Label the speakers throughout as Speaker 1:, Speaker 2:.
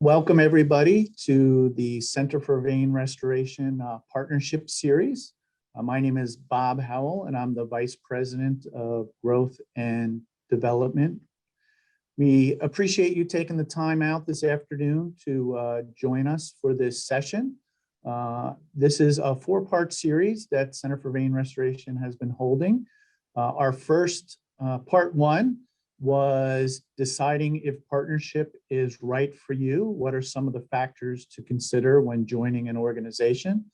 Speaker 1: Welcome everybody to the Center for Vein Restoration Partnership Series. My name is Bob Howell and I'm the Vice President of Growth and Development. We appreciate you taking the time out this afternoon to join us for this session. This is a four-part series that Center for Vein Restoration has been holding. Our first part one was deciding if partnership is right for you. What are some of the factors to consider when joining an organization?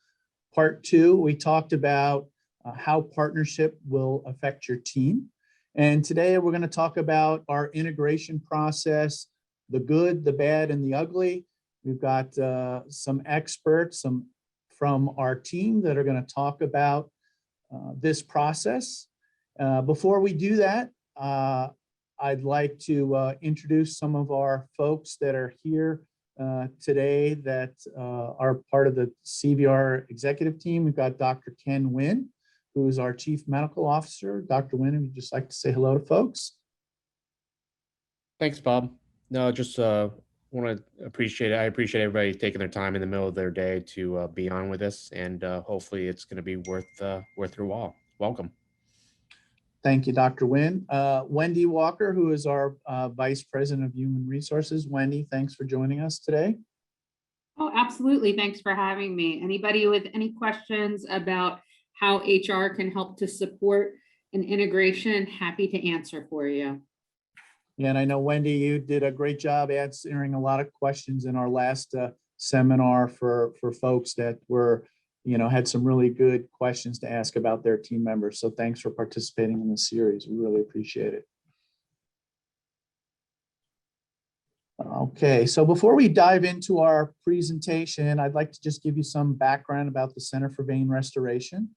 Speaker 1: Part two, we talked about how partnership will affect your team. And today we're going to talk about our integration process, the good, the bad, and the ugly. We've got some experts from our team that are going to talk about this process. Before we do that, I'd like to introduce some of our folks that are here today that are part of the CVR executive team. We've got Dr. Ken Wynn, who is our Chief Medical Officer. Dr. Wynn, would you just like to say hello to folks?
Speaker 2: Thanks, Bob. No, just want to appreciate it. I appreciate everybody taking their time in the middle of their day to be on with us, and hopefully it's going to be worth your while. Welcome.
Speaker 1: Thank you, Dr. Wynn. Wendy Walker, who is our Vice President of Human Resources. Wendy, thanks for joining us today.
Speaker 3: Oh, absolutely. Thanks for having me. Anybody with any questions about how HR can help to support an integration, happy to answer for you.
Speaker 1: Yeah, and I know, Wendy, you did a great job answering a lot of questions in our last seminar for folks that were had some really good questions to ask about their team members. So thanks for participating in this series. We really appreciate it. Okay, so before we dive into our presentation, I'd like to just give you some background about the Center for Vein Restoration.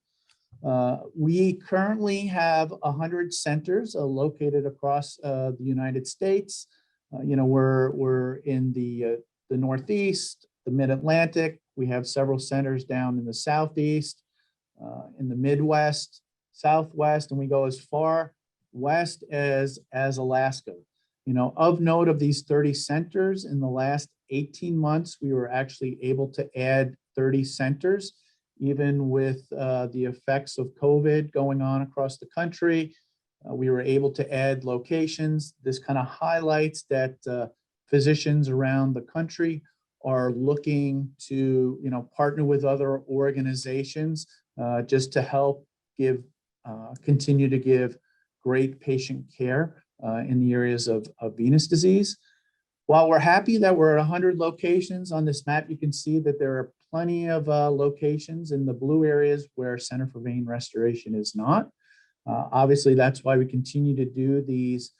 Speaker 1: We currently have 100 centers located across the United States. We're in the Northeast, the Mid-Atlantic. We have several centers down in the Southeast, in the Midwest, Southwest, and we go as far west as Alaska. Of note, of these 30 centers, in the last 18 months, we were actually able to add 30 centers, even with the effects of COVID going on across the country. We were able to add locations. This kind of highlights that physicians around the country are looking to partner with other organizations just to help continue to give great patient care in the areas of venous disease. While we're happy that we're at 100 locations on this map, you can see that there are plenty of locations in the blue areas where Center for Vein Restoration is not. Obviously, that's why we continue to do these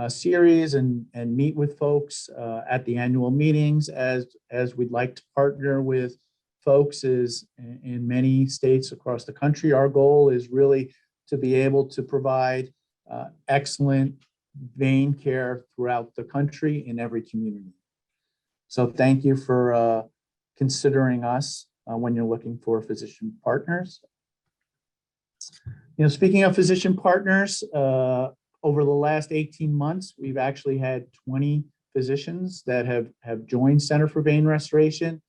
Speaker 1: series and meet with folks at the annual meetings, as we'd like to partner with folks in many states across the country. Our goal is really to be able to provide excellent vein care throughout the country in every community. So thank you for considering us when you're looking for physician partners. Speaking of physician partners, over the last 18 months, we've actually had 20 physicians that have joined Center for Vein Restoration.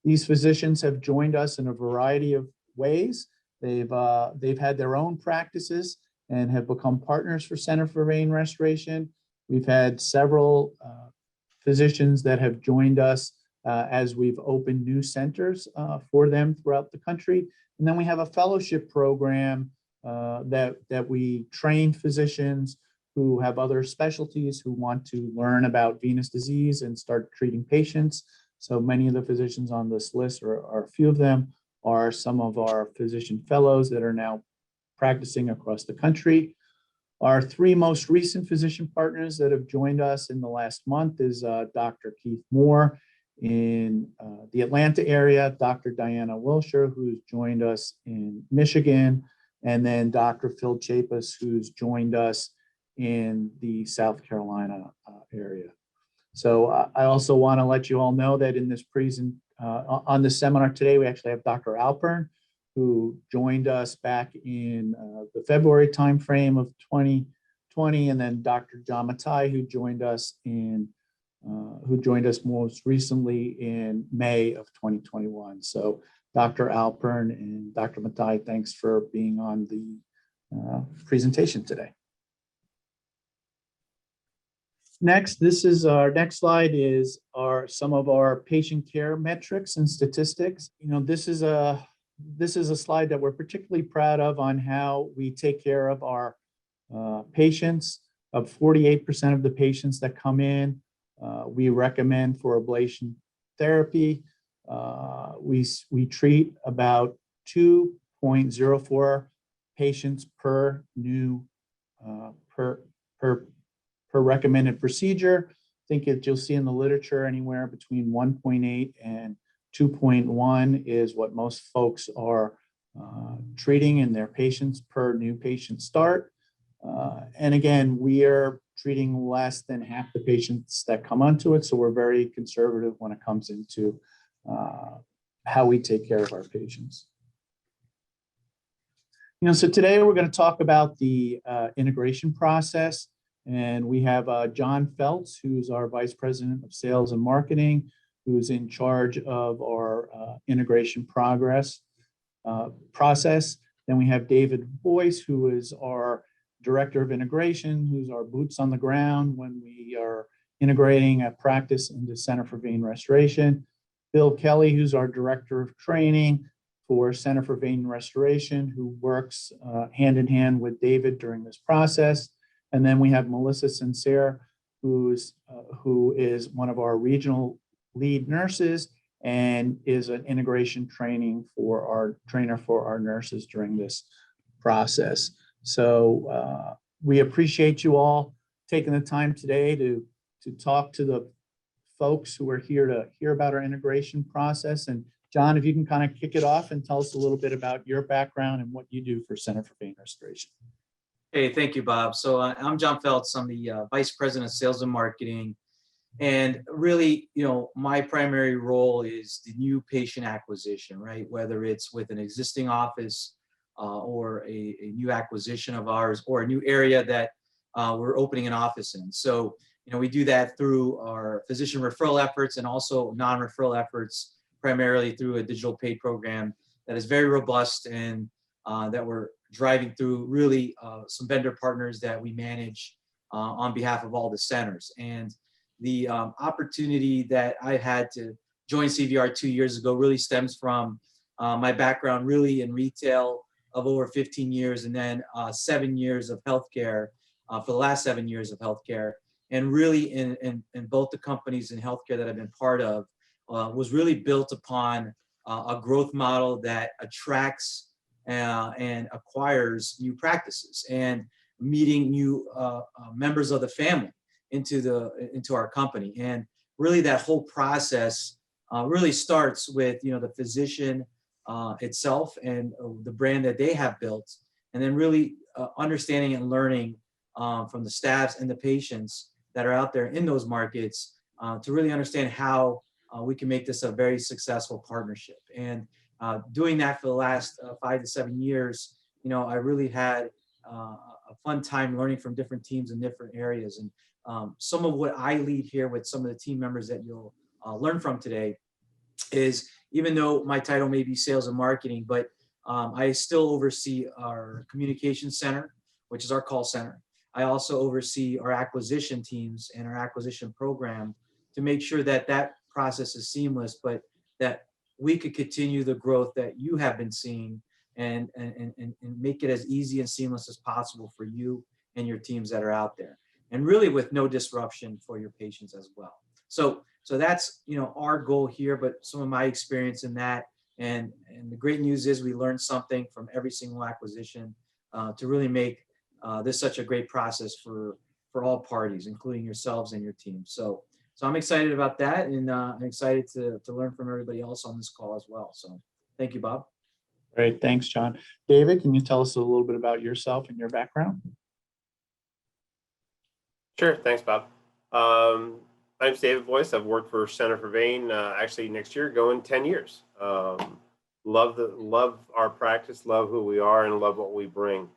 Speaker 1: These physicians have joined us in a variety of ways. They've had their own practices and have become partners for Center for Vein Restoration. We've had several physicians that have joined us as we've opened new centers for them throughout the country. And then we have a fellowship program that we train physicians who have other specialties who want to learn about venous disease and start treating patients. So many of the physicians on this list, or a few of them, are some of our physician fellows that are now practicing across the country. Our three most recent physician partners that have joined us in the last month is Dr. Keith Moore in the Atlanta area, Dr. Diana Wilshire, who's joined us in Michigan, and then Dr. Phil Chapis, who's joined us in the South Carolina area. So I also want to let you all know that in this on this seminar today, we actually have Dr. Alpern, who joined us back in the February timeframe of 2020, and then Dr. John Matai, who joined us in who joined us most recently in May of 2021. So Dr. Alpern and Dr. Matai, thanks for being on the presentation today. Next, this is our next slide is some of our patient care metrics and statistics. You know, this is a slide that we're particularly proud of on how we take care of our patients. Of 48% of the patients that come in, we recommend for ablation therapy. We treat about 2.04 patients per new per recommended procedure. I think you'll see in the literature anywhere between 1.8 and 2.1 is what most folks are treating in their patients per new patient start. And again, we are treating less than half the patients that come onto it. So we're very conservative when it comes into how we take care of our patients. You know, so today we're going to talk about the integration process. And we have John Feltz, who's our Vice President of Sales and Marketing, who's in charge of our integration process. Then we have David Boyce, who is our Director of Integration, who's our boots on the ground when we are integrating a practice into Center for Vein Restoration. Bill Kelly, who's our Director of Training for Center for Vein Restoration, who works hand in hand with David during this process. And then we have Melissa Sincere, who is one of our regional lead nurses and is an integration trainer for our nurses during this process. So we appreciate you all taking the time today to talk to the folks who are here to hear about our integration process. And John, if you can kind of kick it off and tell us a little bit about your background and what you do for Center for Vein Restoration.
Speaker 4: Hey, thank you, Bob. So I'm John Feltz. I'm the Vice President of Sales and Marketing. And really, you know, my primary role is the new patient acquisition, right? Whether it's with an existing office or a new acquisition of ours or a new area that we're opening an office in. So, you know, we do that through our physician referral efforts and also non-referral efforts, primarily through a digital paid program that is very robust and that we're driving through really some vendor partners that we manage on behalf of all the centers. And the opportunity that I had to join CVR 2 years ago really stems from my background really in retail of over 15 years and then 7 years of healthcare for the last 7 years of healthcare. And really in both the companies in healthcare that I've been part of was really built upon a growth model that attracts and acquires new practices and meeting new members of the family into our company. And really that whole process really starts with, you know, the physician itself and the brand that they have built, and then really understanding and learning from the staffs and the patients that are out there in those markets to really understand how we can make this a very successful partnership. And doing that for the last 5 to 7 years, you know, I really had a fun time learning from different teams in different areas. And some of what I lead here with some of the team members that you'll learn from today is, even though my title may be sales and marketing, but I still oversee our communication center, which is our call center. I also oversee our acquisition teams and our acquisition program to make sure that that process is seamless, but that we could continue the growth that you have been seeing and make it as easy and seamless as possible for you and your teams that are out there, and really with no disruption for your patients as well. So that's, you know, our goal here, but some of my experience in that, and the great news is we learned something from every single acquisition to really make this such a great process for all parties, including yourselves and your team. So I'm excited about that, and I'm excited to learn from everybody else on this call as well. So thank you, Bob.
Speaker 1: Great, thanks, John. David, can you tell us a little bit about yourself and your background?
Speaker 5: Sure, thanks, Bob. My name's David Boyce. I've worked for Center for Vein actually next year, going 10 years. Love our practice, love who we are, and love what we bring.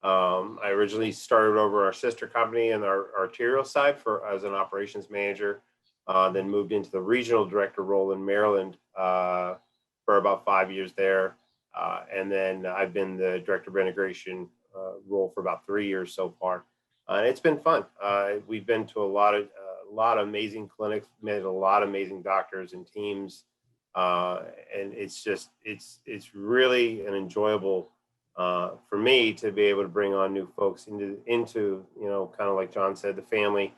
Speaker 5: I originally started over our sister company and our arterial side as an operations manager. then moved into the regional director role in Maryland for about 5 years there. And then I've been the director of integration role for about 3 years so far. And it's been fun. We've been to a lot of amazing clinics, met a lot of amazing doctors and teams. And it's just, it's really an enjoyable for me to be able to bring on new folks into you know, kind of like John said, the family,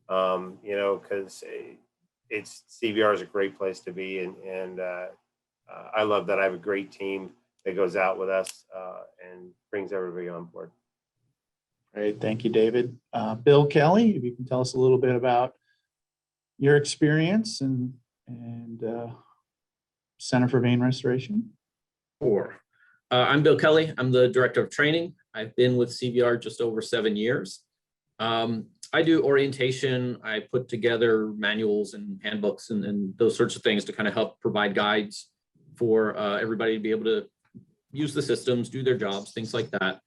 Speaker 5: you know, because it's CVR is a great place to be, and I love that I have a great team that goes out with us and brings everybody on board.
Speaker 1: Great, thank you, David. Bill Kelly, if you can tell us a little bit about your experience and Center for Vein Restoration.
Speaker 6: Sure. I'm Bill Kelly. I'm the director of training. I've been with CVR just over 7 years. I do orientation. I put together manuals and handbooks and those sorts of things to kind of help provide guides for everybody to be able to use the systems, do their jobs, things like that.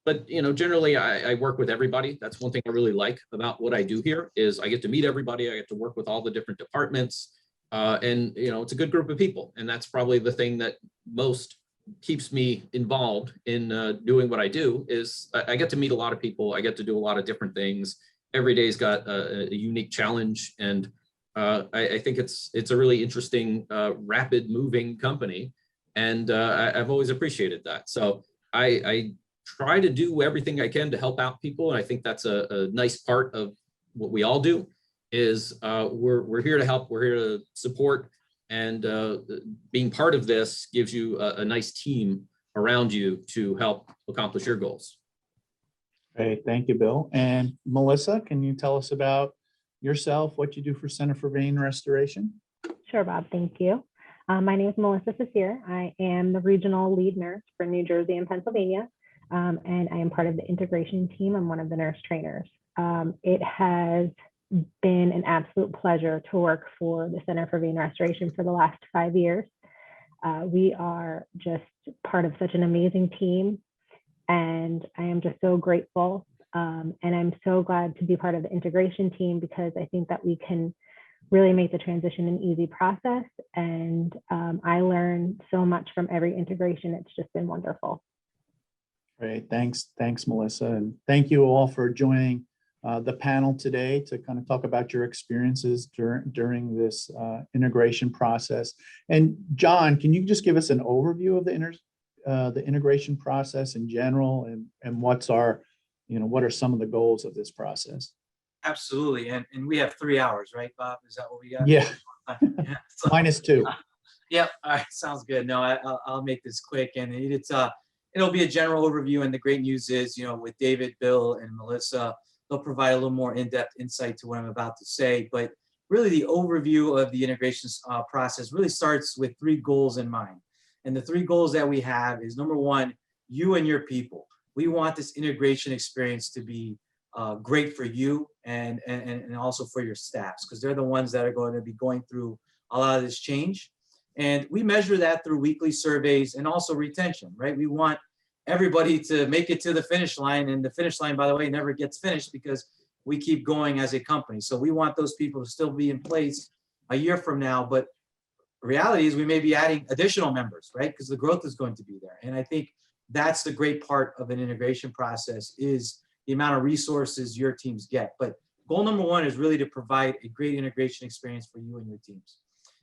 Speaker 6: But you know, generally I work with everybody. That's one thing I really like about what I do here is I get to meet everybody. I get to work with all the different departments. And you know, it's a good group of people. And that's probably the thing that most keeps me involved in doing what I do is I get to meet a lot of people. I get to do a lot of different things. Every day's got a unique challenge. And I think it's a really interesting, rapid moving company. And I've always appreciated that. So I try to do everything I can to help out people. And I think that's a nice part of what we all do is we're here to help. We're here to support. And being part of this gives you a nice team around you to help accomplish your goals.
Speaker 1: Great, thank you, Bill. And Melissa, can you tell us about yourself, what you do for Center for Vein Restoration?
Speaker 7: Sure, Bob, thank you. My name is Melissa Cecere. I am the regional lead nurse for New Jersey and Pennsylvania, and I am part of the integration team. I'm one of the nurse trainers. It has been an absolute pleasure to work for the Center for Vein Restoration for the last 5 years. We are just part of such an amazing team, and I am just so grateful. And I'm so glad to be part of the integration team because I think that we can really make the transition an easy process. And I learn so much from every integration. It's just been wonderful.
Speaker 1: Great, thanks, Melissa. And thank you all for joining the panel today to kind of talk about your experiences during this integration process. And John, can you just give us an overview of the integration process in general and what are some of the goals of this process?
Speaker 4: Absolutely. And we have 3 hours, right, Bob? Is that what we got?
Speaker 1: Yeah.
Speaker 4: Yeah. So,
Speaker 1: -2.
Speaker 4: Yep. All right. Sounds good. No, I'll make this quick, and it'll be a general overview. And the great news is, you know, with David, Bill, and Melissa, they'll provide a little more in-depth insight to what I'm about to say. But really, the overview of the integration process really starts with 3 goals in mind. And the 3 goals that we have is, number 1, you and your people. We want this integration experience to be great for you and also for your staffs, because they're the ones that are going to be going through a lot of this change. And we measure that through weekly surveys and also retention, right? We want everybody to make it to the finish line, and the finish line, by the way, never gets finished because we keep going as a company. So we want those people to still be in place a year from now, but reality is we may be adding additional members, right? Because the growth is going to be there. And I think that's the great part of an integration process is the amount of resources your teams get. But goal number 1 is really to provide a great integration experience for you and your teams.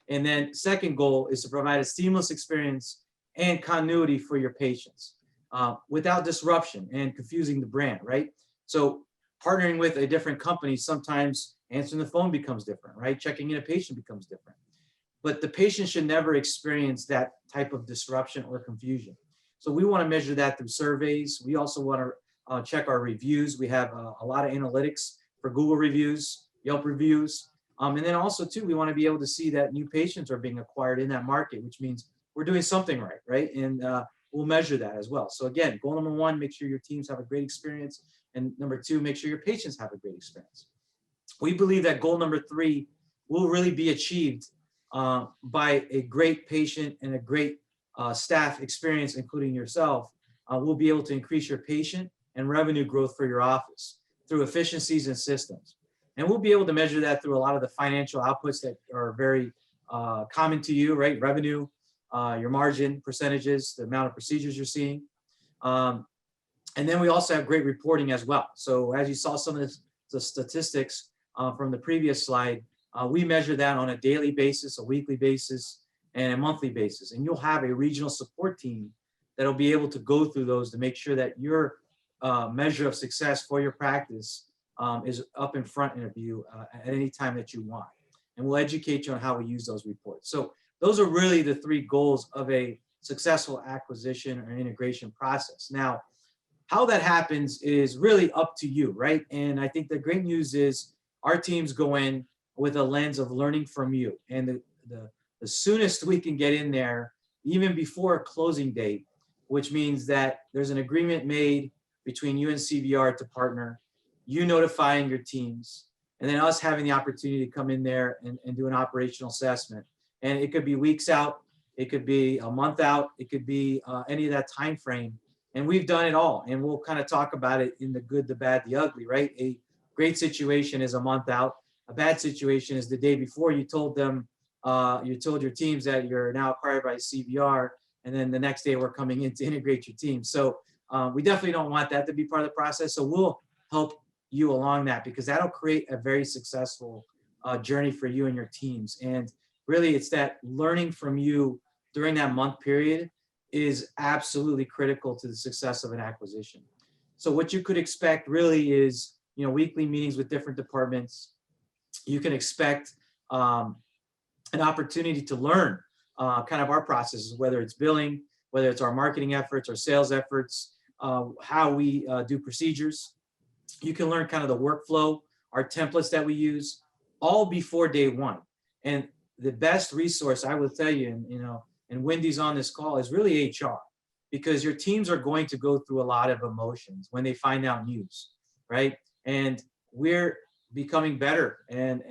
Speaker 4: And then second goal is to provide a seamless experience and continuity for your patients without disruption and confusing the brand, right? So partnering with a different company, sometimes answering the phone becomes different, right? Checking in a patient becomes different. But the patient should never experience that type of disruption or confusion. So we want to measure that through surveys. We also want to check our reviews. We have a lot of analytics for Google reviews, Yelp reviews. And then also too, we want to be able to see that new patients are being acquired in that market, which means we're doing something right, right? And we'll measure that as well. So again, goal number 1, make sure your teams have a great experience. And number 2, make sure your patients have a great experience. We believe that goal number 3 will really be achieved by a great patient and a great staff experience, including yourself. We'll be able to increase your patient and revenue growth for your office through efficiencies and systems. And we'll be able to measure that through a lot of the financial outputs that are very common to you, right? Revenue, your margin percentages, the amount of procedures you're seeing. And then we also have great reporting as well. So as you saw some of the statistics from the previous slide, we measure that on a daily basis, a weekly basis, and a monthly basis. And you'll have a regional support team that'll be able to go through those to make sure that your measure of success for your practice is up in front of you at any time that you want. And we'll educate you on how we use those reports. So those are really the three goals of a successful acquisition or integration process. Now, how that happens is really up to you, right? And I think the great news is our teams go in with a lens of learning from you. And the soonest we can get in there, even before a closing date, which means that there's an agreement made between you and CVR to partner, you notifying your teams, and then us having the opportunity to come in there and do an operational assessment. And it could be weeks out, it could be a month out, it could be any of that time frame. And we've done it all. And we'll kind of talk about it in the good, the bad, the ugly, right? A great situation is a month out. A bad situation is the day before you told them, you told your teams that you're now acquired by CVR, and then the next day we're coming in to integrate your team. So we definitely don't want that to be part of the process. So we'll help you along that, because that'll create a very successful journey for you and your teams. And really it's that learning from you during that month period is absolutely critical to the success of an acquisition. So what you could expect really is, weekly meetings with different departments. You can expect an opportunity to learn kind of our processes, whether it's billing, whether it's our marketing efforts, our sales efforts, how we do procedures. You can learn kind of the workflow, our templates that we use, all before day one. And the best resource I will tell you, and Wendy's on this call, is really HR, because your teams are going to go through a lot of emotions when they find out news, right? And we're becoming better and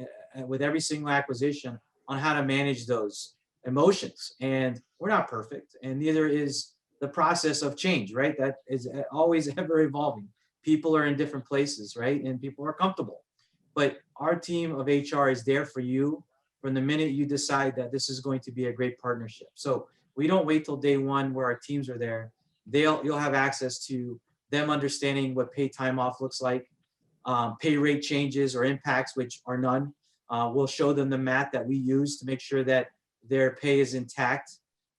Speaker 4: with every single acquisition on how to manage those emotions. And we're not perfect, and neither is the process of change, right? That is always ever evolving. People are in different places, right? And people are comfortable. But our team of HR is there for you from the minute you decide that this is going to be a great partnership. So we don't wait till day one where our teams are there. You'll have access to them understanding what paid time off looks like, pay rate changes or impacts, which are none. We'll show them the math that we use to make sure that their pay is intact.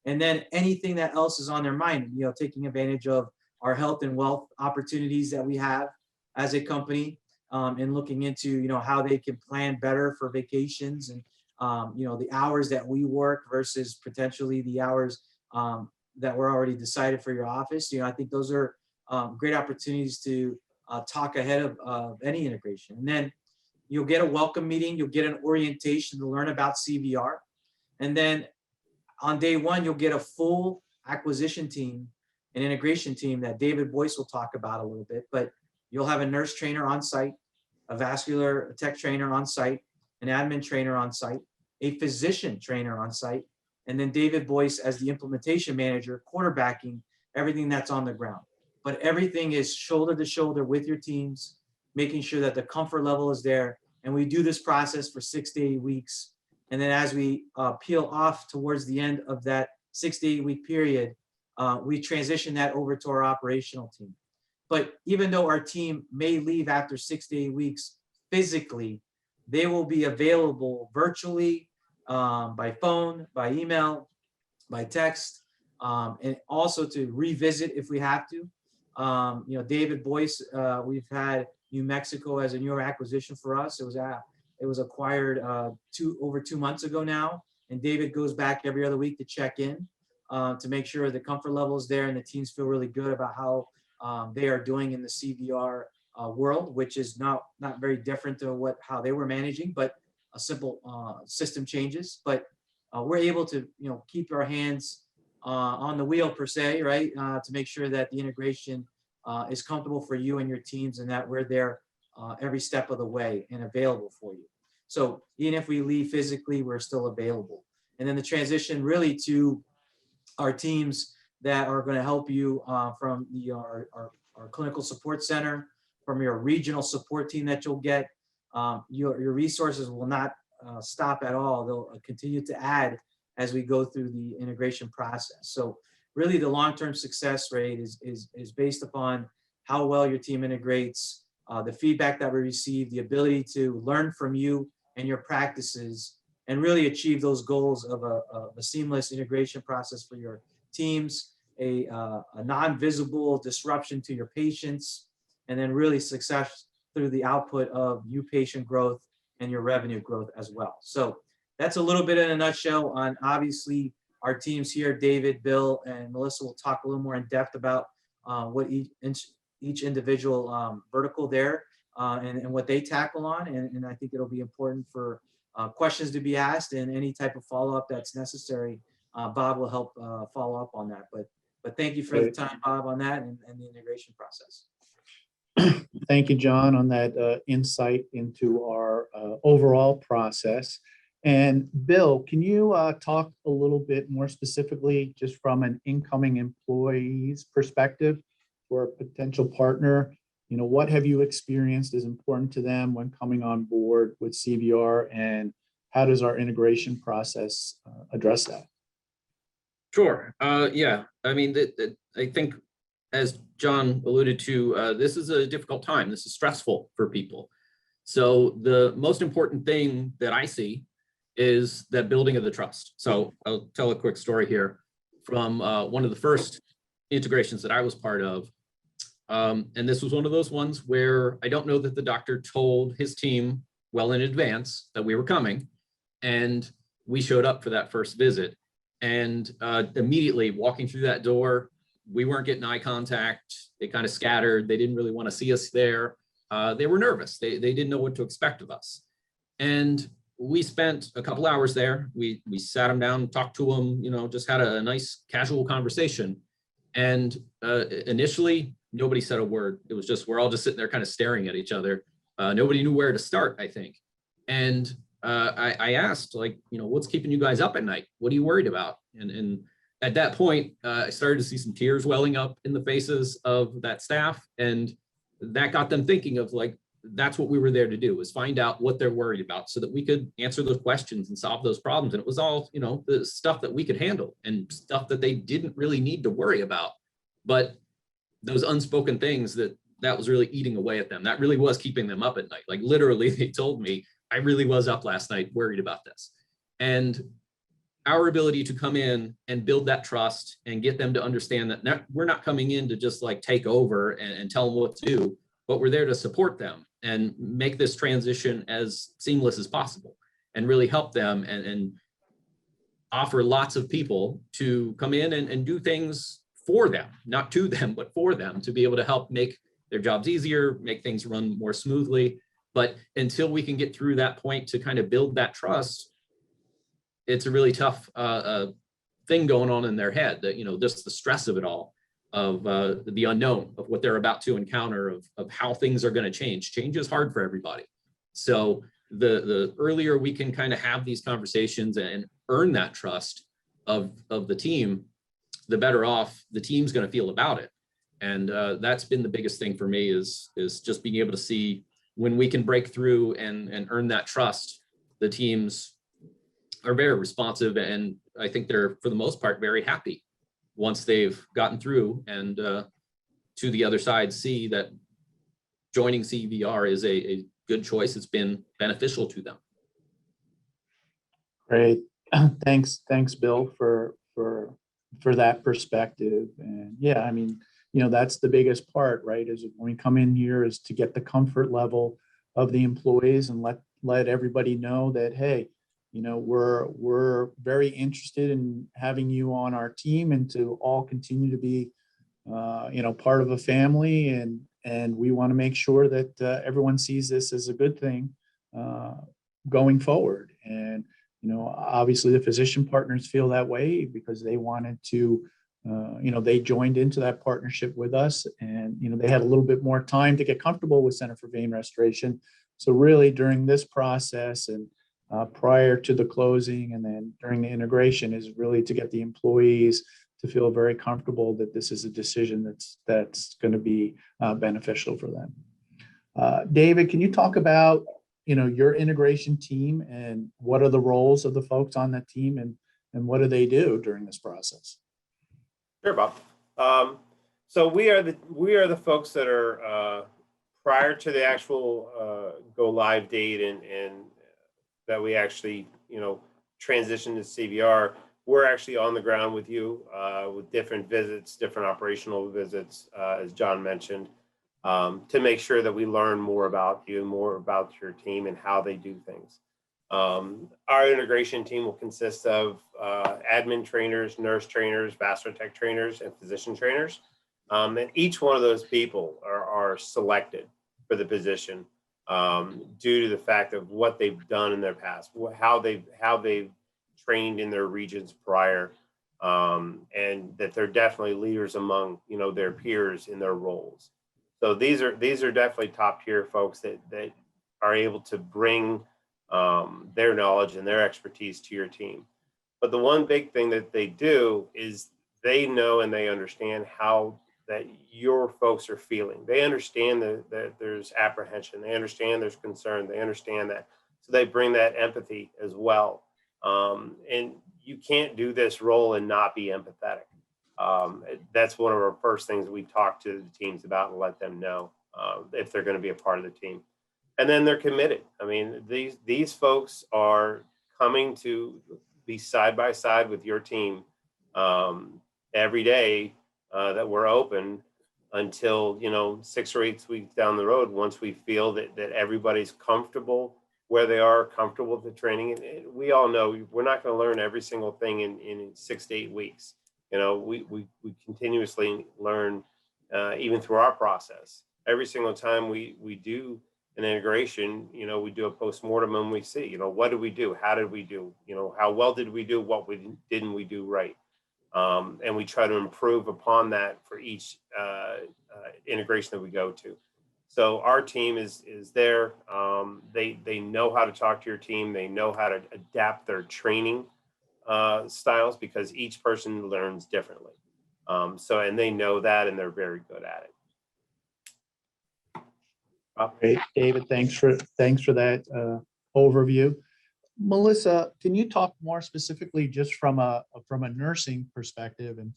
Speaker 4: And then anything that else is on their mind, taking advantage of our health and wealth opportunities that we have as a company, and looking into, how they can plan better for vacations and, the hours that we work versus potentially the hours that were already decided for your office. I think those are great opportunities to talk ahead of any integration. And then you'll get a welcome meeting, you'll get an orientation to learn about CVR. And then on day one, you'll get a full acquisition team, an integration team that David Boyce will talk about a little bit, but you'll have a nurse trainer on site, a vascular tech trainer on site, an admin trainer on site, a physician trainer on site, and then David Boyce as the implementation manager, quarterbacking everything that's on the ground. But everything is shoulder to shoulder with your teams, making sure that the comfort level is there. And we do this process for 6 to 8 weeks. And then as we peel off towards the end of that 6 to 8 week period, we transition that over to our operational team. But even though our team may leave after 6 to 8 weeks physically, they will be available virtually, by phone, by email, by text, and also to revisit if we have to. David Boyce, we've had New Mexico as a newer acquisition for us. It was acquired over 2 months ago now, and David goes back every other week to check in to make sure the comfort level is there and the teams feel really good about how they are doing in the CVR world, which is not very different to how they were managing, but a simple system changes. But we're able to keep our hands on the wheel per se, right, to make sure that the integration is comfortable for you and your teams, and that we're there every step of the way and available for you. So even if we leave physically, we're still available. And then the transition really to our teams that are going to help you from our clinical support center, from your regional support team that you'll get, your resources will not stop at all. They'll continue to add as we go through the integration process. So really the long-term success rate is based upon how well your team integrates, the feedback that we receive, the ability to learn from you and your practices, and really achieve those goals of a seamless integration process for your teams, a non-visible disruption to your patients, and then really success through the output of new patient growth and your revenue growth as well. So that's a little bit in a nutshell on obviously our teams here. David, Bill, and Melissa will talk a little more in depth about what each individual vertical there and what they tackle on. And I think it'll be important for questions to be asked and any type of follow-up that's necessary. Bob will help follow up on that. But thank you for the time, Bob, on that and the integration process.
Speaker 1: Thank you, John, on that insight into our overall process. And Bill, can you talk a little bit more specifically, just from an incoming employee's perspective for a potential partner? What have you experienced is important to them when coming on board with CVR, and how does our integration process address that?
Speaker 6: Sure. Yeah. I mean, I think, as John alluded to, this is a difficult time. This is stressful for people. So the most important thing that I see is that building of the trust. So I'll tell a quick story here from one of the first integrations that I was part of. And this was one of those ones where I don't know that the doctor told his team well in advance that we were coming. And we showed up for that first visit. And immediately walking through that door, we weren't getting eye contact. They kind of scattered. They didn't really want to see us there. They were nervous. They didn't know what to expect of us. And we spent a couple hours there. We sat them down, talked to them, just had a nice casual conversation. And initially, nobody said a word. It was just, we're all just sitting there kind of staring at each other. Nobody knew where to start, I think. And I asked, what's keeping you guys up at night? What are you worried about? And at that point, I started to see some tears welling up in the faces of that staff. And that got them thinking of that's what we were there to do, was find out what they're worried about so that we could answer those questions and solve those problems. And it was all, the stuff that we could handle and stuff that they didn't really need to worry about. But those unspoken things that was really eating away at them. That really was keeping them up at night. Like literally, they told me, I really was up last night worried about this. And our ability to come in and build that trust and get them to understand that we're not coming in to just take over and tell them what to do, but we're there to support them and make this transition as seamless as possible and really help them and offer lots of people to come in and do things for them, not to them, but for them, to be able to help make their jobs easier, make things run more smoothly. But until we can get through that point to kind of build that trust, it's a really tough thing going on in their head, that, just the stress of it all, of the unknown of what they're about to encounter, of how things are going to change. Change is hard for everybody. So the earlier we can kind of have these conversations and earn that trust of the team, the better off the team's going to feel about it. And that's been the biggest thing for me is just being able to see when we can break through and earn that trust. The teams are very responsive, and I think they're, for the most part, very happy once they've gotten through and to the other side see that joining CVR is a good choice. It's been beneficial to them.
Speaker 1: Great. Thanks, Bill, for that perspective. And yeah, I mean, that's the biggest part, right? Is when we come in here is to get the comfort level of the employees and let everybody know that, hey, we're very interested in having you on our team and to all continue to be, part of a family. And we want to make sure that everyone sees this as a good thing going forward. And, obviously the physician partners feel that way because they wanted to, they joined into that partnership with us, and, they had a little bit more time to get comfortable with Center for Vein Restoration. So really during this process and prior to the closing and then during the integration is really to get the employees to feel very comfortable that this is a decision that's going to be beneficial for them. David, can you talk about, your integration team and what are the roles of the folks on that team and what do they do during this process?
Speaker 5: Sure, Bob. So we are the folks that are prior to the actual go live date and that we actually transition to CVR. We're actually on the ground with you with different visits, different operational visits, as John mentioned, to make sure that we learn more about you, more about your team and how they do things. Our integration team will consist of admin trainers, nurse trainers, vascular tech trainers, and physician trainers. And each one of those people are selected for the position due to the fact of what they've done in their past, how they've trained in their regions prior, and that they're definitely leaders among their peers in their roles. So these are definitely top tier folks that are able to bring their knowledge and their expertise to your team. But the one big thing that they do is they know and they understand how that your folks are feeling. They understand that there's apprehension. They understand there's concern. They understand that. So they bring that empathy as well. And you can't do this role and not be empathetic. That's one of our first things we talk to the teams about and let them know if they're going to be a part of the team. And then they're committed. I mean, these folks are coming to be side by side with your team every day that we're open until 6 or 8 weeks down the road. Once we feel that everybody's comfortable where they are, comfortable with the training, and we all know we're not going to learn every single thing in 6 to 8 weeks. We continuously learn even through our process. Every single time we do an integration, we do a post-mortem and we see, what did we do? How did we do? How well did we do? What didn't we do right? And we try to improve upon that for each integration that we go to. So our team is there. They know how to talk to your team. They know how to adapt their training styles because each person learns differently. And they know that and they're very good at it.
Speaker 1: Great, David, thanks for that overview. Melissa, can you talk more specifically just from a nursing perspective and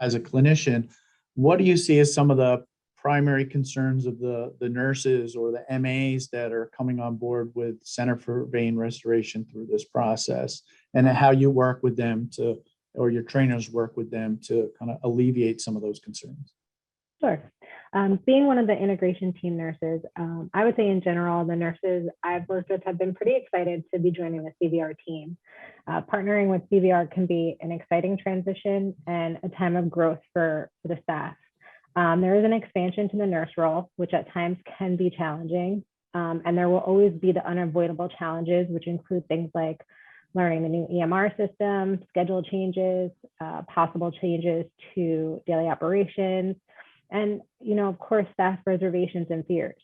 Speaker 1: as a clinician, what do you see as some of the primary concerns of the nurses or the MAs that are coming on board with Center for Vein Restoration through this process, and how you work with them or your trainers work with them to kind of alleviate some of those concerns?
Speaker 7: Sure. Being one of the integration team nurses, I would say in general, the nurses I've worked with have been pretty excited to be joining the CVR team. Partnering with CVR can be an exciting transition and a time of growth for the staff. There is an expansion to the nurse role, which at times can be challenging. And there will always be the unavoidable challenges, which include things like learning the new EMR system, schedule changes, possible changes to daily operations, and, of course, staff reservations and fears.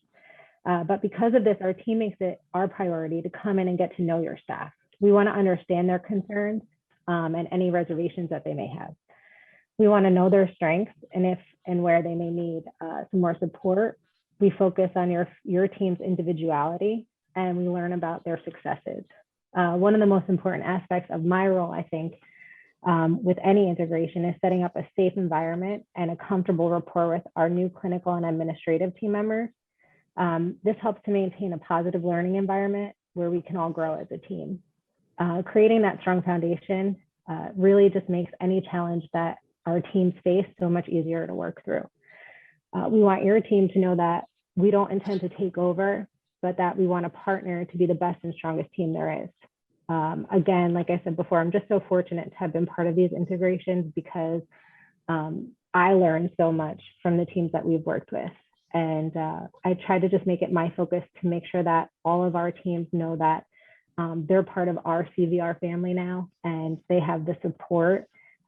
Speaker 7: But because of this, our team makes it our priority to come in and get to know your staff. We want to understand their concerns and any reservations that they may have. We want to know their strengths and if and where they may need some more support. We focus on your team's individuality and we learn about their successes. One of the most important aspects of my role, I think, with any integration is setting up a safe environment and a comfortable rapport with our new clinical and administrative team members. This helps to maintain a positive learning environment where we can all grow as a team. Creating that strong foundation really just makes any challenge that our teams face so much easier to work through. We want your team to know that we don't intend to take over, but that we want to partner to be the best and strongest team there is. Again, like I said before, I'm just so fortunate to have been part of these integrations because I learned so much from the teams that we've worked with. And I try to just make it my focus to make sure that all of our teams know that they're part of our CVR family now, and they have the support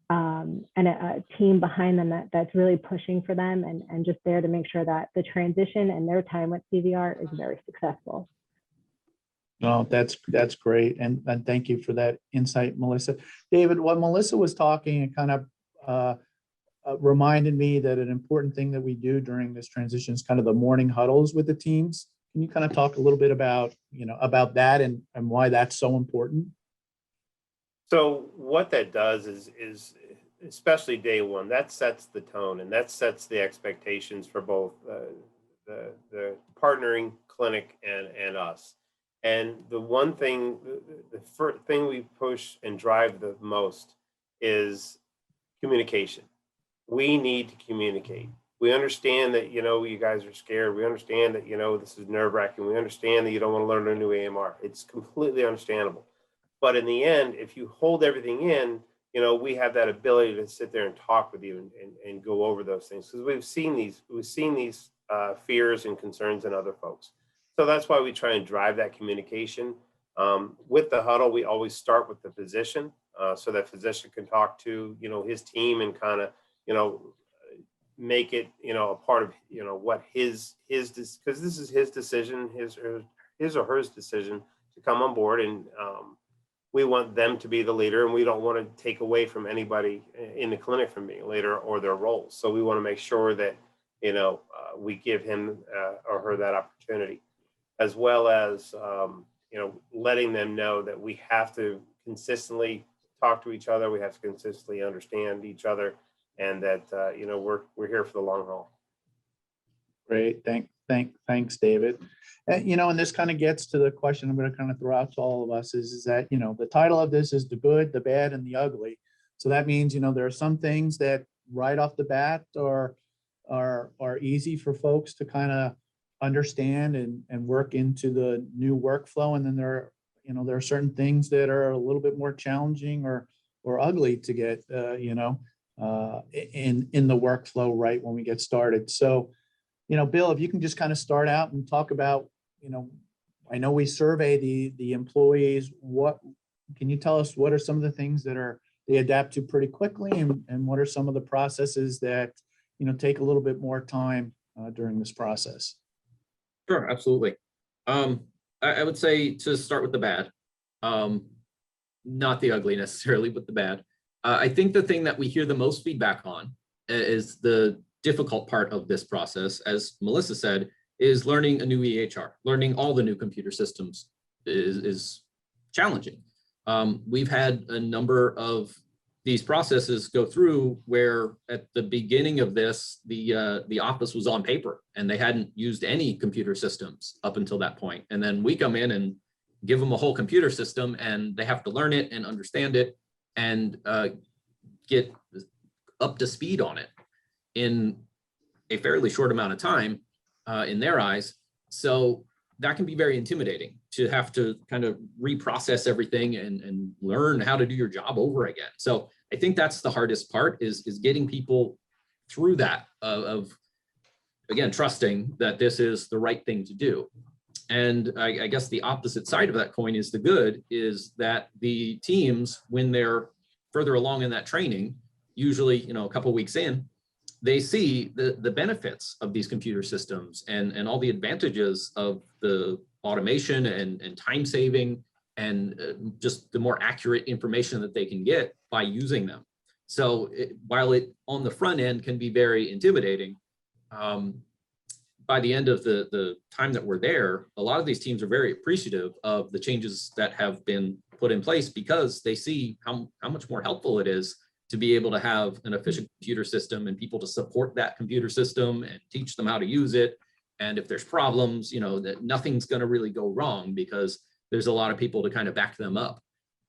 Speaker 7: and a team behind them that's really pushing for them and just there to make sure that the transition and their time with CVR is very successful.
Speaker 1: No, that's great. And thank you for that insight, Melissa. David, what Melissa was talking, it kind of reminded me that an important thing that we do during this transition is kind of the morning huddles with the teams. Can you kind of talk a little bit about, about that and why that's so important?
Speaker 5: So what that does is especially day one, that sets the tone and that sets the expectations for both the partnering clinic and us. And the one thing, the first thing we push and drive the most is communication. We need to communicate. We understand that, you guys are scared. We understand that, this is nerve wracking. We understand that you don't want to learn a new AMR. It's completely understandable. But in the end, if you hold everything in, we have that ability to sit there and talk with you and go over those things, because we've seen these fears and concerns in other folks. So that's why we try and drive that communication. With the huddle, we always start with the physician, so that physician can talk to, his team and kind of, make it, a part of, what his, because this is his decision, his or her decision to come on board. And we want them to be the leader, and we don't want to take away from anybody in the clinic from being a leader or their roles. So we want to make sure that, we give him or her that opportunity, as well as, letting them know that we have to consistently talk to each other. We have to consistently understand each other, and that, we're here for the long haul.
Speaker 1: Great. Thanks, David. And this kind of gets to the question I'm going to kind of throw out to all of us is that, the title of this is the good, the bad, and the ugly. So that means, there are some things that right off the bat are easy for folks to kind of understand and work into the new workflow. And then there are certain things that are a little bit more challenging or ugly to get, in the workflow right when we get started. So, Bill, if you can just kind of start out and talk about, I know we survey the employees. What can you tell us? What are some of the things that they adapt to pretty quickly, and what are some of the processes that take a little bit more time during this process?
Speaker 6: Sure, absolutely. I would say to start with the bad, not the ugly necessarily, but the bad. I think the thing that we hear the most feedback on is the difficult part of this process, as Melissa said, is learning a new EHR. Learning all the new computer systems is challenging. We've had a number of these processes go through where at the beginning of this, the office was on paper and they hadn't used any computer systems up until that point. And then we come in and give them a whole computer system, and they have to learn it and understand it and get up to speed on it in a fairly short amount of time in their eyes. So that can be very intimidating to have to kind of reprocess everything and learn how to do your job over again. So I think that's the hardest part is getting people through that of again, trusting that this is the right thing to do. And I guess the opposite side of that coin is the good, is that the teams, when they're further along in that training, usually, a couple of weeks in, they see the benefits of these computer systems and all the advantages of the automation and time saving and just the more accurate information that they can get by using them. So while it on the front end can be very intimidating, by the end of the time that we're there, a lot of these teams are very appreciative of the changes that have been put in place, because they see how much more helpful it is to be able to have an efficient computer system and people to support that computer system and teach them how to use it. And if there's problems, that nothing's going to really go wrong, because there's a lot of people to kind of back them up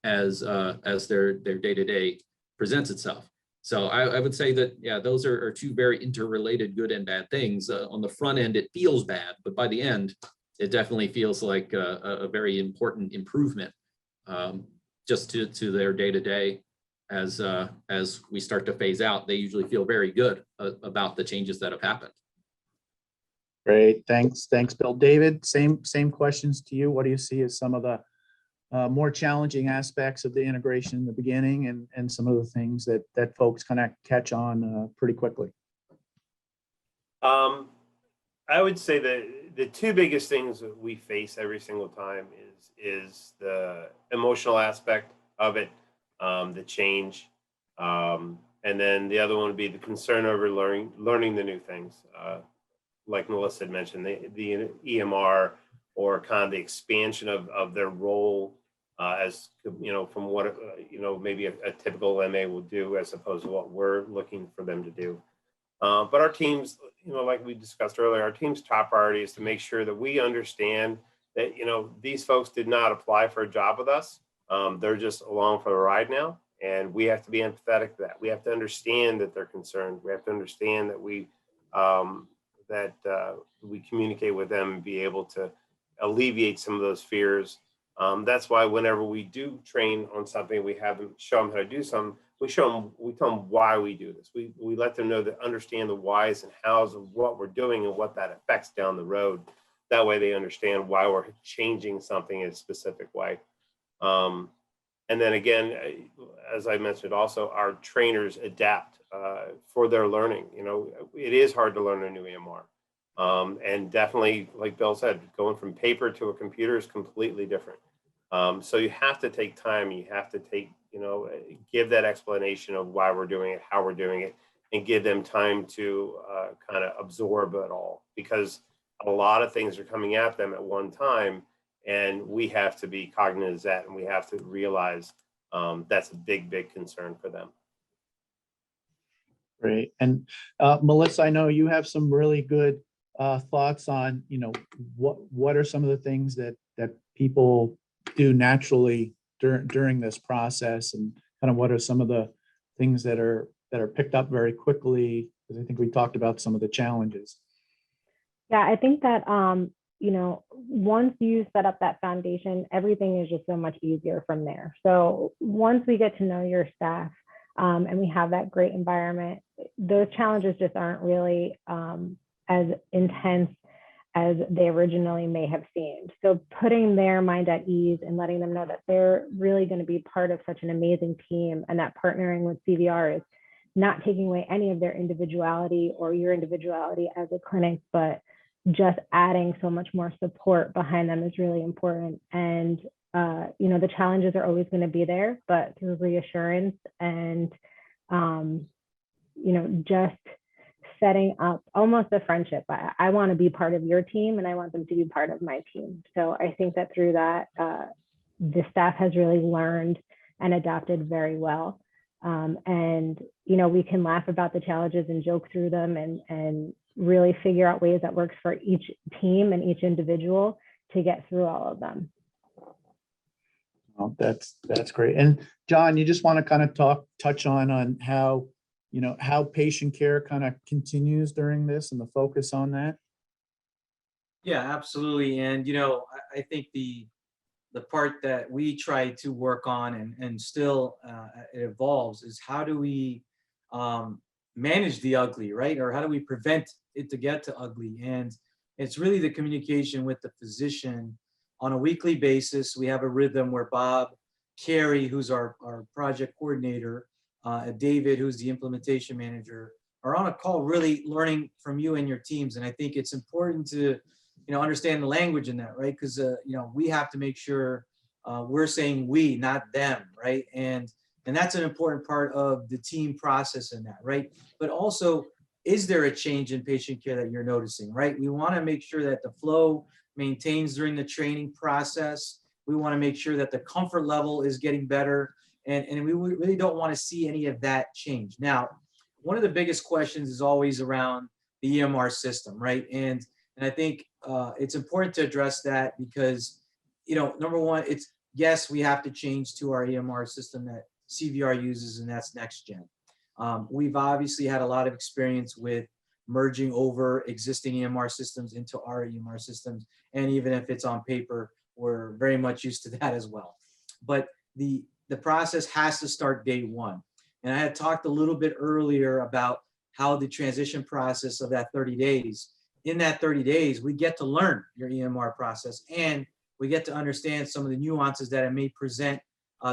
Speaker 6: as their day-to-day presents itself. So I would say that, yeah, those are two very interrelated good and bad things. On the front end, it feels bad, but by the end, it definitely feels like a very important improvement just to their day-to-day. As we start to phase out, they usually feel very good about the changes that have happened.
Speaker 1: Great, thanks, Bill. David, same questions to you. What do you see as some of the more challenging aspects of the integration in the beginning, and some of the things that folks kind of catch on pretty quickly?
Speaker 5: I would say that the two biggest things that we face every single time is the emotional aspect of it, the change, and then the other one would be the concern over learning the new things. like Melissa had mentioned, the EMR or kind of the expansion of their role as, from what, maybe a typical MA will do as opposed to what we're looking for them to do. But our teams, like we discussed earlier, our team's top priority is to make sure that we understand that, these folks did not apply for a job with us. They're just along for the ride now. And we have to be empathetic to that. We have to understand that they're concerned. We have to understand that we communicate with them and be able to alleviate some of those fears. That's why whenever we do train on something, we have them show them how to do something. We tell them why we do this. We let them know that understand the whys and hows of what we're doing and what that affects down the road. That way they understand why we're changing something in a specific way. And then again, as I mentioned, also our trainers adapt for their learning. It is hard to learn a new EMR. And definitely, like Bill said, going from paper to a computer is completely different. So you have to take time. You have to give that explanation of why we're doing it, how we're doing it, and give them time to kind of absorb it all, because a lot of things are coming at them at one time. And we have to be cognizant of that, and we have to realize that's a big, big concern for them.
Speaker 1: Great. And Melissa, I know you have some really good thoughts on, what are some of the things that people do naturally during this process, and kind of what are some of the things that are picked up very quickly? Because I think we talked about some of the challenges.
Speaker 7: Yeah, I think that once you set up that foundation, everything is just so much easier from there. So once we get to know your staff and we have that great environment, those challenges just aren't really as intense as they originally may have seemed. So putting their mind at ease and letting them know that they're really going to be part of such an amazing team, and that partnering with CVR is not taking away any of their individuality or your individuality as a clinic, but just adding so much more support behind them is really important. And, the challenges are always going to be there, but through reassurance and, just setting up almost a friendship. I want to be part of your team and I want them to be part of my team. So I think that through that, the staff has really learned and adapted very well. And, we can laugh about the challenges and joke through them and really figure out ways that works for each team and each individual to get through all of them.
Speaker 1: Oh, that's great. And John, you just want to kind of touch on how, how patient care kind of continues during this and the focus on that?
Speaker 4: Yeah, absolutely. And, I think the part that we try to work on and still it evolves is how do we manage the ugly, right? Or how do we prevent it to get to ugly? And it's really the communication with the physician on a weekly basis. We have a rhythm where Bob, Carrie, who's our project coordinator, David, who's the implementation manager, are on a call really learning from you and your teams. And I think it's important to, understand the language in that, right? Because, we have to make sure we're saying we, not them, right? And that's an important part of the team process in that, right? But also, is there a change in patient care that you're noticing, right? We want to make sure that the flow maintains during the training process. We want to make sure that the comfort level is getting better. And we really don't want to see any of that change. Now, one of the biggest questions is always around the EMR system, right? And I think it's important to address that because, number one, yes, we have to change to our EMR system that CVR uses, and that's next gen. We've obviously had a lot of experience with merging over existing EMR systems into our EMR systems. And even if it's on paper, we're very much used to that as well. But the process has to start day one. And I had talked a little bit earlier about how the transition process of that 30 days, in that 30 days, we get to learn your EMR process and we get to understand some of the nuances that it may present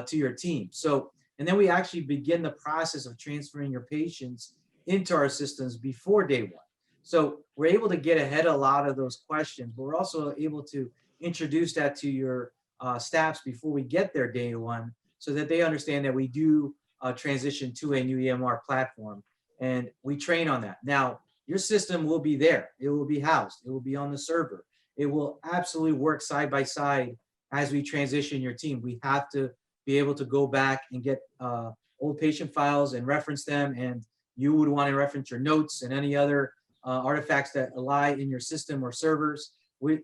Speaker 4: to your team. So, and then we actually begin the process of transferring your patients into our systems before day one. So we're able to get ahead of a lot of those questions, but we're also able to introduce that to your staffs before we get there day one, so that they understand that we do transition to a new EMR platform, and we train on that. Now, your system will be there. It will be housed. It will be on the server. It will absolutely work side by side as we transition your team. We have to be able to go back and get old patient files and reference them. And you would want to reference your notes and any other artifacts that lie in your system or servers.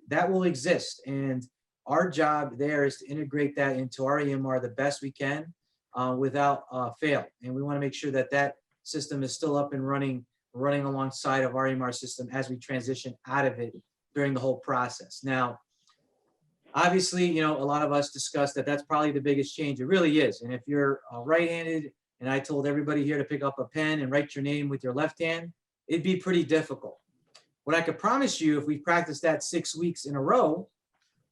Speaker 4: That will exist. And our job there is to integrate that into our EMR the best we can without fail. And we want to make sure that that system is still up and running alongside of our EMR system as we transition out of it during the whole process. Now, obviously, a lot of us discussed that that's probably the biggest change. It really is. And if you're right-handed, and I told everybody here to pick up a pen and write your name with your left hand, it'd be pretty difficult. What I could promise you, if we practice that 6 weeks in a row,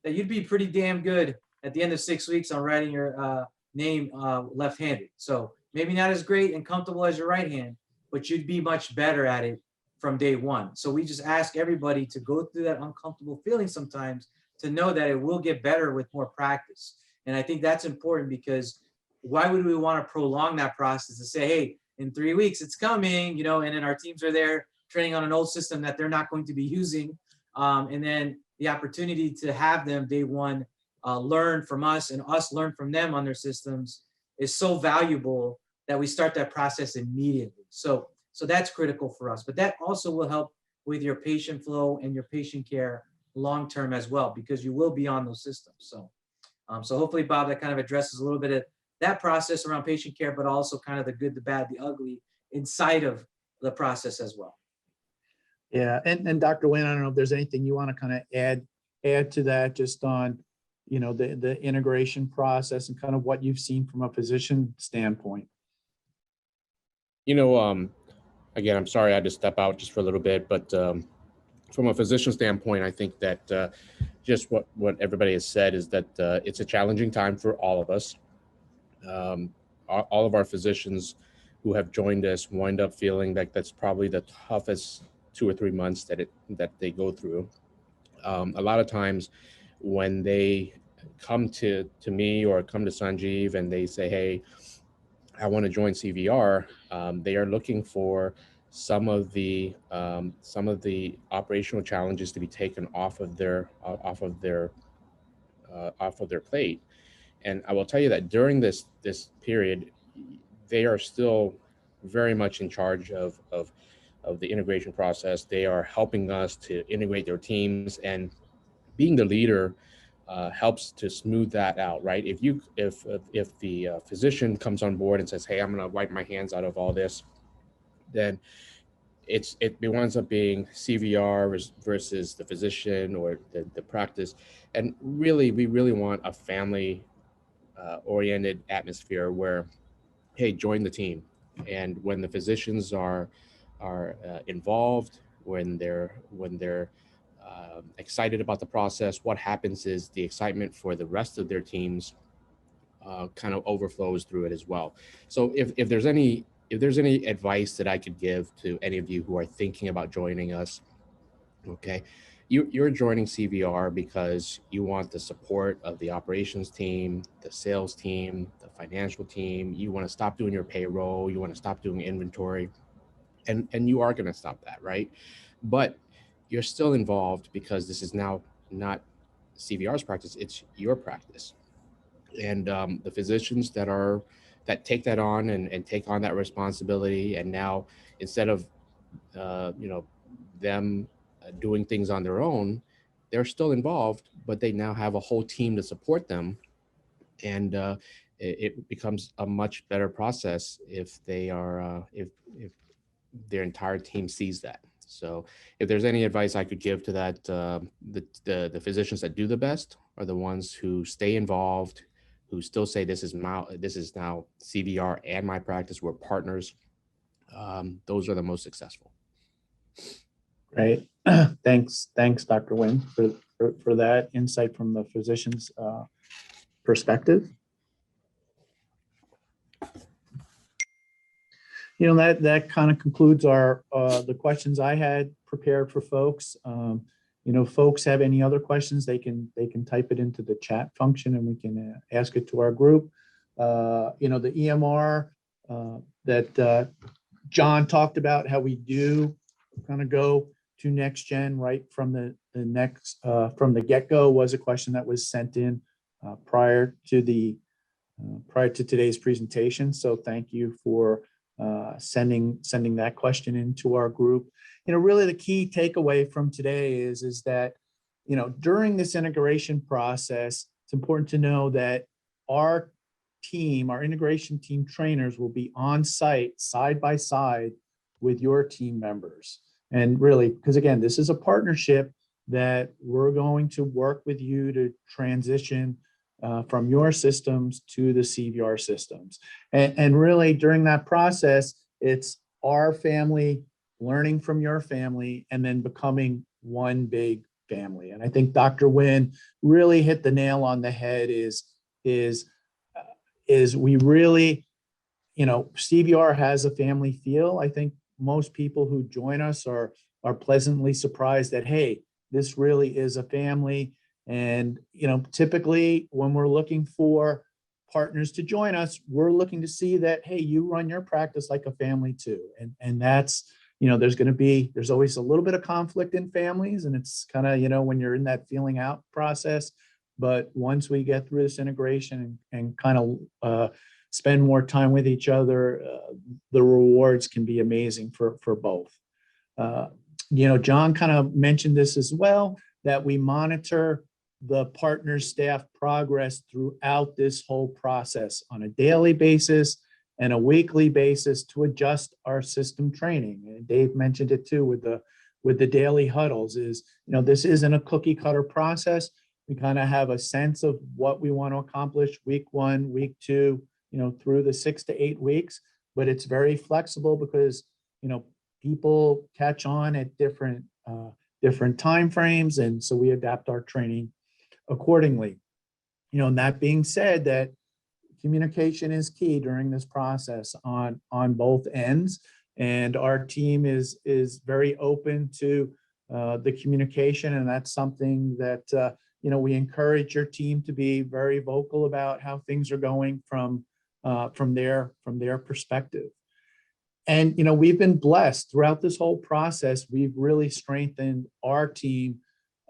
Speaker 4: that you'd be pretty damn good at the end of 6 weeks on writing your name left-handed. So maybe not as great and comfortable as your right hand, but you'd be much better at it from day one. So we just ask everybody to go through that uncomfortable feeling sometimes to know that it will get better with more practice. And I think that's important, because why would we want to prolong that process to say, hey, in 3 weeks it's coming, and then our teams are there training on an old system that they're not going to be using. And then the opportunity to have them day one learn from us and us learn from them on their systems is so valuable that we start that process immediately. So that's critical for us. But that also will help with your patient flow and your patient care long-term as well, because you will be on those systems. So hopefully, Bob, that kind of addresses a little bit of that process around patient care, but also kind of the good, the bad, the ugly inside of the process as well.
Speaker 1: Yeah, and Dr. Nguyen, I don't know if there's anything you want to kind of add to that, just on, the integration process and kind of what you've seen from a physician standpoint.
Speaker 2: Again, I'm sorry I had to step out just for a little bit, but from a physician standpoint, I think that just what everybody has said is that it's a challenging time for all of us. All of our physicians who have joined us wind up feeling like that's probably the toughest 2 or 3 months that they go through. A lot of times when they come to me or come to Sanjeev and they say, hey, I want to join CVR, they are looking for some of the operational challenges to be taken off of their plate. And I will tell you that during this period, they are still very much in charge of the integration process. They are helping us to integrate their teams, and being the leader helps to smooth that out, right? If the physician comes on board and says, hey, I'm going to wipe my hands out of all this, then it winds up being CVR versus the physician or the practice. And really, we really want a family oriented atmosphere where, hey, join the team. And when the physicians are involved, when they're excited about the process, what happens is the excitement for the rest of their teams kind of overflows through it as well. So if there's any advice that I could give to any of you who are thinking about joining us, okay, you're joining CVR because you want the support of the operations team, the sales team, the financial team. You want to stop doing your payroll. You want to stop doing inventory, and you are going to stop that, right? But you're still involved because this is now not CVR's practice; it's your practice. And the physicians that take that on and take on that responsibility, and now instead of them doing things on their own, they're still involved, but they now have a whole team to support them, and it becomes a much better process if they are if their entire team sees that. So if there's any advice I could give to that, the physicians that do the best are the ones who stay involved, who still say this is now CVR and my practice, we're partners. Those are the most successful.
Speaker 1: Great. Thanks, Dr. Nguyen, for that insight from the physician's perspective. That kind of concludes the questions I had prepared for folks. Folks have any other questions, they can type it into the chat function and we can ask it to our group. The EMR that John talked about, how we do kind of go to next gen right from from the get-go was a question that was sent in prior to today's presentation. So thank you for sending that question into our group. Really the key takeaway from today is that, during this integration process, it's important to know that our integration team trainers will be on site, side by side with your team members. And really, because again, this is a partnership that we're going to work with you to transition from your systems to the CVR systems. And really during that process, it's our family learning from your family and then becoming one big family. And I think Dr. Nguyen really hit the nail on the head is we really, CVR has a family feel. I think most people who join us are pleasantly surprised that, hey, this really is a family. And, typically when we're looking for partners to join us, we're looking to see that, hey, you run your practice like a family too. And that's, there's always a little bit of conflict in families, and it's kind of, when you're in that feeling out process. But once we get through this integration and kind of spend more time with each other, the rewards can be amazing for both. John kind of mentioned this as well, that we monitor the partner staff progress throughout this whole process on a daily basis and a weekly basis to adjust our system training. And Dave mentioned it too with the daily huddles is, this isn't a cookie cutter process. We kind of have a sense of what we want to accomplish week 1, week 2, through the 6 to 8 weeks, but it's very flexible because, people catch on at different timeframes. And so we adapt our training accordingly. And that being said, that communication is key during this process on both ends. And our team is very open to the communication. And that's something that, we encourage your team to be very vocal about how things are going from their perspective. And, we've been blessed throughout this whole process. We've really strengthened our team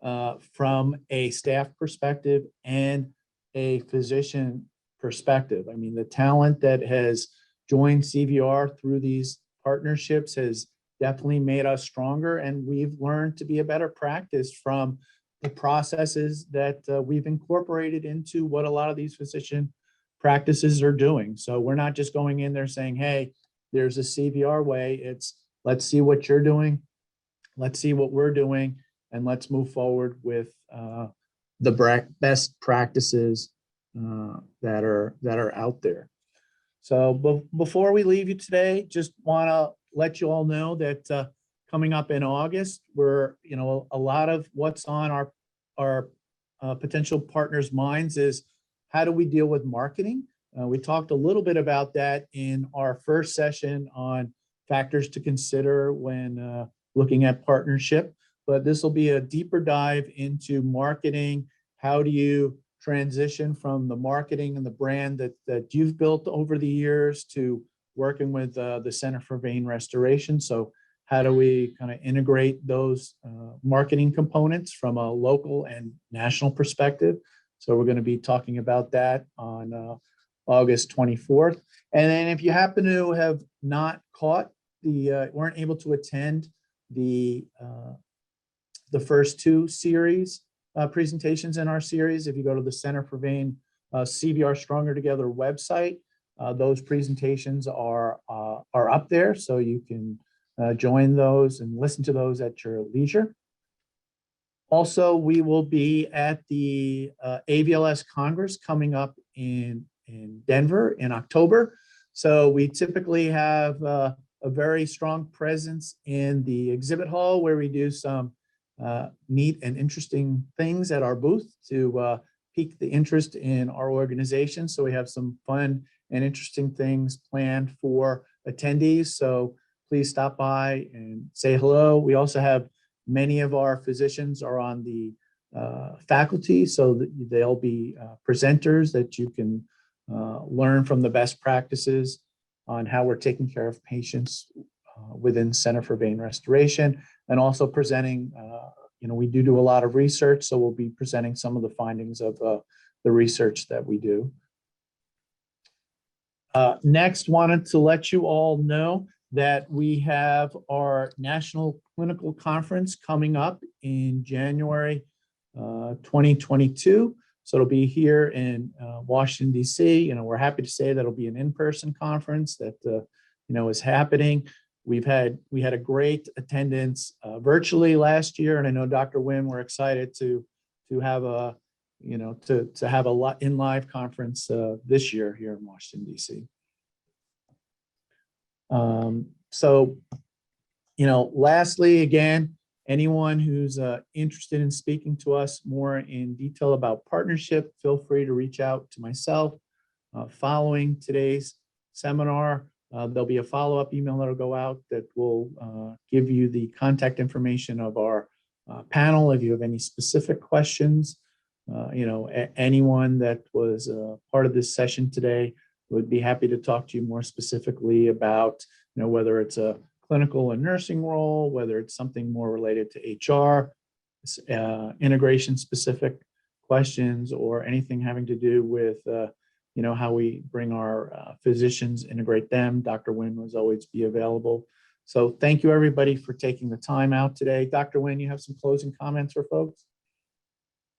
Speaker 1: from a staff perspective and a physician perspective. I mean, the talent that has joined CVR through these partnerships has definitely made us stronger. And we've learned to be a better practice from the processes that we've incorporated into what a lot of these physician practices are doing. So we're not just going in there saying, hey, there's a CVR way. It's let's see what you're doing. Let's see what we're doing. And let's move forward with the best practices that are out there. So before we leave you today, just want to let you all know that coming up in August, we're, a lot of what's on our potential partners' minds is how do we deal with marketing? We talked a little bit about that in our first session on factors to consider when looking at partnership, but this will be a deeper dive into marketing. How do you transition from the marketing and the brand that you've built over the years to working with the Center for Vein Restoration? So how do we kind of integrate those marketing components from a local and national perspective? So we're going to be talking about that on August 24th. And then if you happen to have not caught weren't able to attend the first 2 series presentations in our series, if you go to the Center for Vein CVR Stronger Together website, those presentations are up there, so you can join those and listen to those at your leisure. Also, we will be at the AVLS Congress coming up in Denver in October. So we typically have a very strong presence in the exhibit hall where we do some neat and interesting things at our booth to pique the interest in our organization. So we have some fun and interesting things planned for attendees. So please stop by and say hello. We also have many of our physicians are on the faculty, so that they'll be presenters that you can learn from the best practices on how we're taking care of patients within Center for Vein Restoration, and also presenting, we do a lot of research, so we'll be presenting some of the findings of the research that we do. Next, wanted to let you all know that we have our National Clinical Conference coming up in January 2022. So it'll be here in Washington, D.C. We're happy to say that it'll be an in-person conference that is happening. We had a great attendance virtually last year, and I know Dr. Wynn, we're excited to have a in live conference this year here in Washington, D.C. Lastly, again, anyone who's interested in speaking to us more in detail about partnership, feel free to reach out to myself. Following today's seminar, there'll be a follow-up email that'll go out that will give you the contact information of our panel. If you have any specific questions, anyone that was part of this session today would be happy to talk to you more specifically about, whether it's a clinical and nursing role, whether it's something more related to HR, integration specific questions, or anything having to do with, how we bring our physicians, integrate them. Dr. Wynn was always be available. So thank you everybody for taking the time out today. Dr. Wynn, you have some closing comments for folks?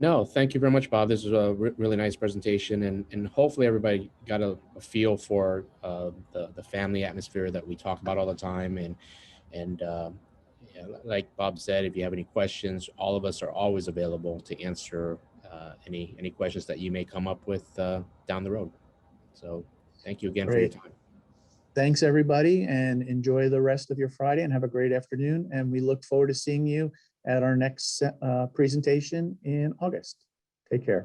Speaker 2: No, thank you very much, Bob. This was a really nice presentation, and hopefully everybody got a feel for the family atmosphere that we talk about all the time. And like Bob said, if you have any questions, all of us are always available to answer any questions that you may come up with down the road. So thank you again for your time.
Speaker 1: Thanks, everybody, and enjoy the rest of your Friday and have a great afternoon. And we look forward to seeing you at our next presentation in August. Take care.